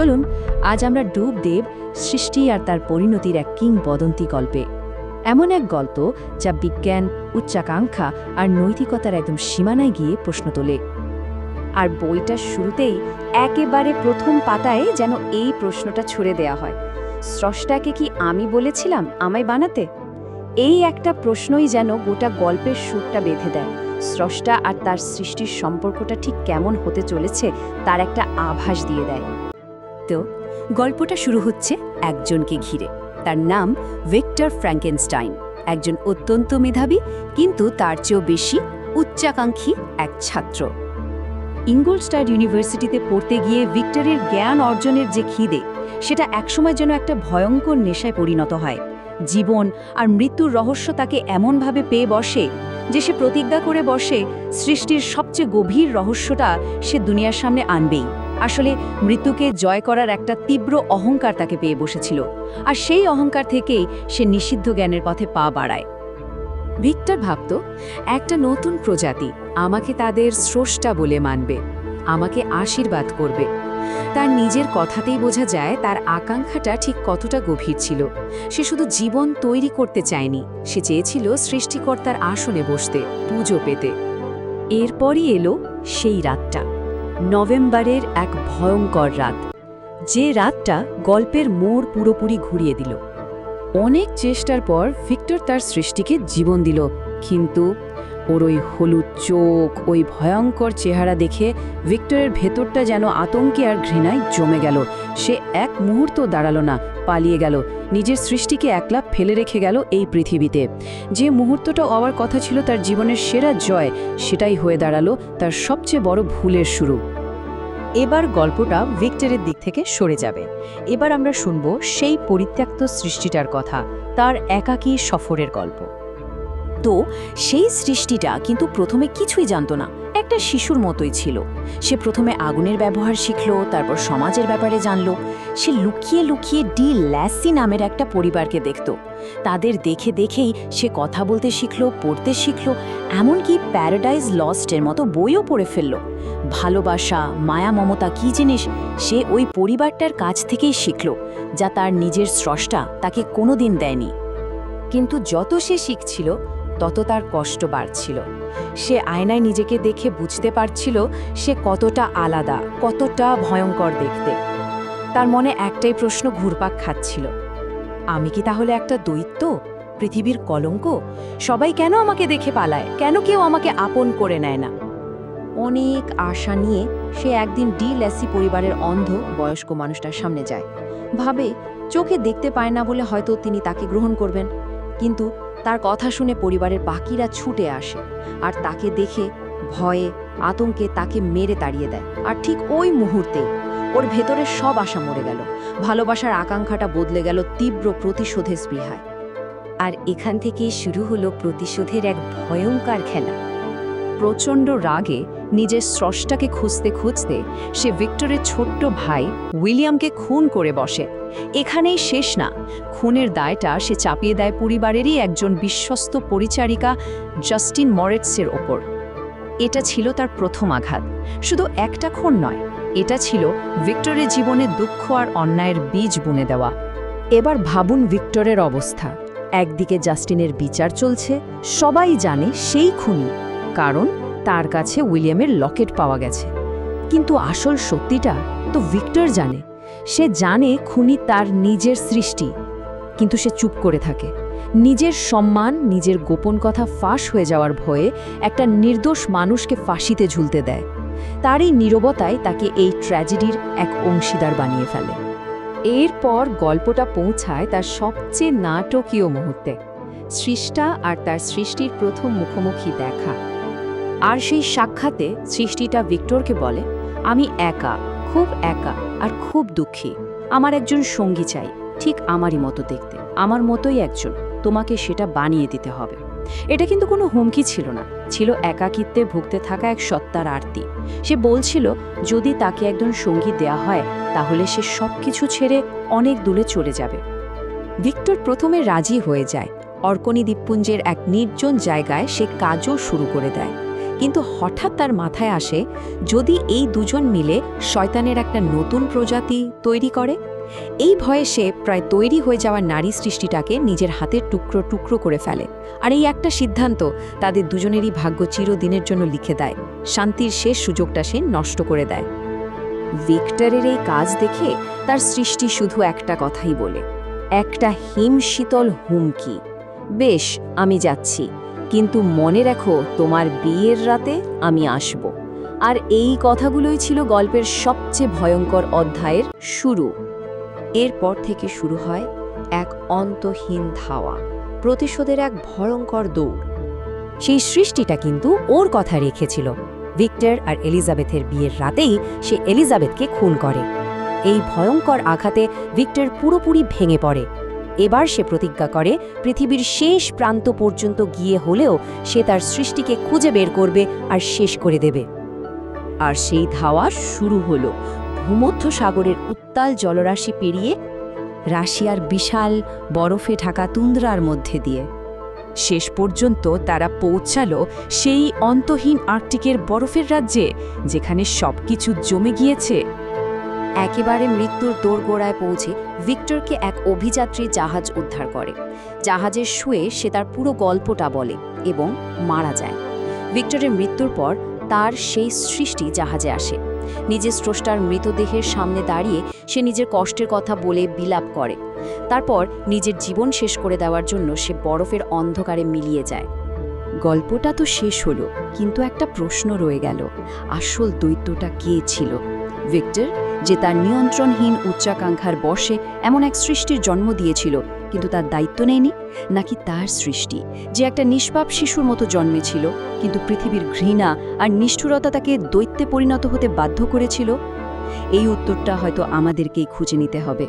চলুন আজ আমরা ডুব দেব সৃষ্টি আর তার পরিণতির এক কিংবদন্তি গল্পে। এমন এক গল্প যা বিজ্ঞান, উচ্চাকাঙ্ক্ষা আর নৈতিকতার একদম সীমানায় গিয়ে প্রশ্ন তোলে। আর বইটার শুরুতেই একেবারে প্রথম পাতায় যেন এই প্রশ্নটা ছুড়ে দেয়া হয়, স্রষ্টাকে কি আমি বলেছিলাম আমায় বানাতে? এই একটা প্রশ্নই যেন গোটা গল্পের সুরটা বেঁধে দেয়। স্রষ্টা আর তার সৃষ্টির সম্পর্কটা ঠিক কেমন হতে চলেছে তার একটা আভাস দিয়ে দেয়। তো গল্পটা শুরু হচ্ছে একজনকে ঘিরে। তার নাম ভিক্টর ফ্র্যাঙ্কেনস্টাইন, একজন অত্যন্ত মেধাবী কিন্তু তার চেয়েও বেশি উচ্চাকাঙ্ক্ষী এক ছাত্র। ইঙ্গলস্টাড ইউনিভার্সিটিতে পড়তে গিয়ে ভিক্টরের জ্ঞান অর্জনের যে খিদে, সেটা একসময় যেন একটা ভয়ঙ্কর নেশায় পরিণত হয়। জীবন আর মৃত্যুর রহস্য তাকে এমনভাবে পেয়ে বসে যে সে প্রতিজ্ঞা করে বসে সৃষ্টির সবচেয়ে গভীর রহস্যটা সে দুনিয়ার সামনে আনবেই। আসলে মৃত্যুকে জয় করার একটা তীব্র অহংকার তাকে পেয়ে বসেছিল, আর সেই অহংকার থেকেই সে নিষিদ্ধ জ্ঞানের পথে পা বাড়ায়। ভিক্টর ভাবত, একটা নতুন প্রজাতি আমাকে তাদের স্রষ্টা বলে মানবে, আমাকে আশীর্বাদ করবে। তার নিজের কথাতেই বোঝা যায় তার আকাঙ্ক্ষাটা ঠিক কতটা গভীর ছিল। সে শুধু জীবন তৈরি করতে চায়নি, সে চেয়েছিল সৃষ্টিকর্তার আসনে বসতে, পুজো পেতে। এরপরই এলো সেই রাতটা, নভেম্বরের এক ভয়ঙ্কর রাত, যে রাতটা গল্পের মোড় পুরোপুরি ঘুরিয়ে দিল। অনেক চেষ্টার পর ভিক্টর তার সৃষ্টিকে জীবন দিল, কিন্তু ওর ওই হলুদ চোখ, ওই ভয়ঙ্কর চেহারা দেখে ভিক্টরের ভেতরটা যেন আতঙ্কে আর ঘৃণায় জমে গেল। সে এক মুহূর্ত দাঁড়ালো না, পালিয়ে গেল, নিজের সৃষ্টিকে একলা ফেলে রেখে গেল এই পৃথিবীতে। যে মুহূর্তটা হওয়ার কথা ছিল তার জীবনের সেরা জয়, সেটাই হয়ে দাঁড়ালো তার সবচেয়ে বড় ভুলের শুরু। এবার গল্পটা ভিক্টরের দিক থেকে সরে যাবে। এবার আমরা শুনব সেই পরিত্যক্ত সৃষ্টিটার কথা, তার একাকী সফরের গল্প। তো সেই সৃষ্টিটা কিন্তু প্রথমে কিছুই জানত না, একটা শিশুর মতোই ছিল। সে প্রথমে আগুনের ব্যবহার শিখল, তারপর সমাজের ব্যাপারে জানল। সে লুকিয়ে লুকিয়ে ডি ল্যাসি নামের একটা পরিবারকে দেখত। তাদের দেখে দেখেই সে কথা বলতে শিখল, পড়তে শিখল, এমনকি প্যারাডাইজ লস্টের মতো বইও পড়ে ফেলল। ভালোবাসা, মায়া, মমতা কী জিনিস সে ওই পরিবারটার কাছ থেকেই শিখল, যা তার নিজের স্রষ্টা তাকে কোনোদিন দেয়নি। কিন্তু যত সে শিখছিল তত তার কষ্ট বাড়ছিল। সে আয়নায় নিজেকে দেখে বুঝতে পারছিল সে কতটা আলাদা, কতটা ভয়ঙ্কর দেখতে। তার মনে একটাই প্রশ্ন ঘুরপাক খাচ্ছিল, আমি কি তাহলে একটা দৈত্য, পৃথিবীর কলঙ্ক? সবাই কেন আমাকে দেখে পালায়, কেন কেউ আমাকে আপন করে নেয় না? অনেক আশা নিয়ে সে একদিন ডি ল্যাসি পরিবারের অন্ধ বয়স্ক মানুষটার সামনে যায়। ভাবে চোখে দেখতে পায় না বলে হয়তো তিনি তাকে গ্রহণ করবেন। কিন্তু তার কথা শুনে পরিবারের বাকিরা ছুটে আসে আর তাকে দেখে ভয়ে, আতঙ্কে তাকে মেরে তাড়িয়ে দেয়। আর ঠিক ওই মুহূর্তে ওর ভেতরের সব আশা মরে গেল, ভালোবাসার আকাঙ্ক্ষাটা বদলে গেল তীব্র প্রতিশোধের স্পৃহায়। আর এখান থেকেই শুরু হলো প্রতিশোধের এক ভয়ঙ্কর খেলা। প্রচণ্ড রাগে নিজের স্রষ্টাকে খুঁজতে খুঁজতে সে ভিক্টরের ছোট্ট ভাই উইলিয়ামকে খুন করে বসে। এখানেই শেষ না, খুনের দায়টা সে চাপিয়ে দেয় পরিবারেরই একজন বিশ্বস্ত পরিচারিকা জাস্টিন মরেটসের ওপর। এটা ছিল তার প্রথম আঘাত। শুধু একটা খুন নয়, এটা ছিল ভিক্টরের জীবনে দুঃখ আর অন্যায়ের বীজ বুনে দেওয়া। এবার ভাবুন ভিক্টরের অবস্থা। একদিকে জাস্টিনের বিচার চলছে, সবাই জানে সেই খুনি, কারণ তার কাছে উইলিয়ামের লকেট পাওয়া গেছে। কিন্তু আসল সত্যিটা তো ভিক্টর জানে। সে জানে খুনি তার নিজের সৃষ্টি, কিন্তু সে চুপ করে থাকে। নিজের সম্মান, নিজের গোপন কথা ফাঁস হয়ে যাওয়ার ভয়ে একটা নির্দোষ মানুষকে ফাঁসিতে ঝুলতে দেয়। তার এই নীরবতায় তাকে এই ট্র্যাজেডির এক অংশীদার বানিয়ে ফেলে। এরপর গল্পটা পৌঁছায় তার সবচেয়ে নাটকীয় মুহূর্তে, সৃষ্টা আর তার সৃষ্টির প্রথম মুখোমুখি দেখা। আর সেই সাক্ষাতে সৃষ্টিটা ভিক্টরকে বলে, আমি একা, খুব একা আর খুব দুঃখী। আমার একজন সঙ্গী চাই, ঠিক আমারই মতো দেখতে, আমার মতোই একজন, তোমাকে সেটা বানিয়ে দিতে হবে। এটা কিন্তু কোনো হুমকি ছিল না, ছিল একাকিত্বে ভুগতে থাকা এক সত্তার আরতি। সে বলছিল যদি তাকে একজন সঙ্গী দেয়া হয় তাহলে সে সব কিছু ছেড়ে অনেক দূরে চলে যাবে। ভিক্টর প্রথমে রাজি হয়ে যায়। অর্কনি দ্বীপপুঞ্জের এক নির্জন জায়গায় সে কাজও শুরু করে দেয়। কিন্তু হঠাৎ তার মাথায় আসে, যদি এই দুজন মিলে শয়তানের একটা নতুন প্রজাতি তৈরি করে। এই ভয়ে সে প্রায় তৈরি হয়ে যাওয়া নারী সৃষ্টিটাকে নিজের হাতের টুকরো টুকরো করে ফেলে। আর এই একটা সিদ্ধান্ত তাদের দুজনেরই ভাগ্য চিরদিনের জন্য লিখে দেয়। শান্তির শেষ সুযোগটা সে নষ্ট করে দেয়। ভিক্টরের এই কাজ দেখে তার সৃষ্টি শুধু একটা কথাই বলে, একটা হিমশীতল হুমকি, বেশ আমি যাচ্ছি, কিন্তু মনে রাখো তোমার বিয়ের রাতে আমি আসব। আর এই কথাগুলোই ছিল গল্পের সবচেয়ে ভয়ঙ্কর অধ্যায়ের শুরু। এরপর থেকে শুরু হয় এক অন্তহীন ধাওয়া, প্রতিশোধের এক ভয়ঙ্কর দৌড়। সেই সৃষ্টিটা কিন্তু ওর কথা রেখেছিল। ভিক্টর আর এলিজাবেথের বিয়ের রাতেই সে এলিজাবেথকে খুন করে। এই ভয়ঙ্কর আঘাতে ভিক্টর পুরোপুরি ভেঙে পড়ে। এবার সে প্রতিজ্ঞা করে পৃথিবীর শেষ প্রান্ত পর্যন্ত গিয়ে হলেও সে তার সৃষ্টিকে খুঁজে বের করবে আর শেষ করে দেবে। আর সেই ধাওয়া শুরু হলো ভূমধ্য সাগরের উত্তাল জলরাশি পেরিয়ে রাশিয়ার বিশাল বরফে ঢাকা তুন্দ্রার মধ্যে দিয়ে। শেষ পর্যন্ত তারা পৌঁছালো সেই অন্তহীন আর্কটিকের বরফের রাজ্যে, যেখানে সবকিছু জমে গিয়েছে। একেবারে মৃত্যুর দোরগোড়ায় পৌঁছে ভিক্টরকে এক অভিযাত্রী জাহাজ উদ্ধার করে। জাহাজের শুয়ে সে তার পুরো গল্পটা বলে এবং মারা যায়। ভিক্টরের মৃত্যুর পর তার সেই সৃষ্টি জাহাজে আসে। নিজের স্রষ্টার মৃতদেহের সামনে দাঁড়িয়ে সে নিজের কষ্টের কথা বলে বিলাপ করে। তারপর নিজের জীবন শেষ করে দেওয়ার জন্য সে বরফের অন্ধকারে মিলিয়ে যায়। গল্পটা তো শেষ হলো, কিন্তু একটা প্রশ্ন রয়ে গেল, আসল দৈত্যটা কে ছিল? ভিক্টর, যে তার নিয়ন্ত্রণহীন উচ্চাকাঙ্ক্ষার বশে এমন এক সৃষ্টির জন্ম দিয়েছিল কিন্তু তার দায়িত্ব নেয়নি, নাকি তার সৃষ্টি যে একটা নিষ্পাপ শিশুর মতো জন্মেছিল কিন্তু পৃথিবীর ঘৃণা আর নিষ্ঠুরতা তাকে দৈত্যে পরিণত হতে বাধ্য করেছিল? এই উত্তরটা হয়তো আমাদেরকেই খুঁজে নিতে হবে।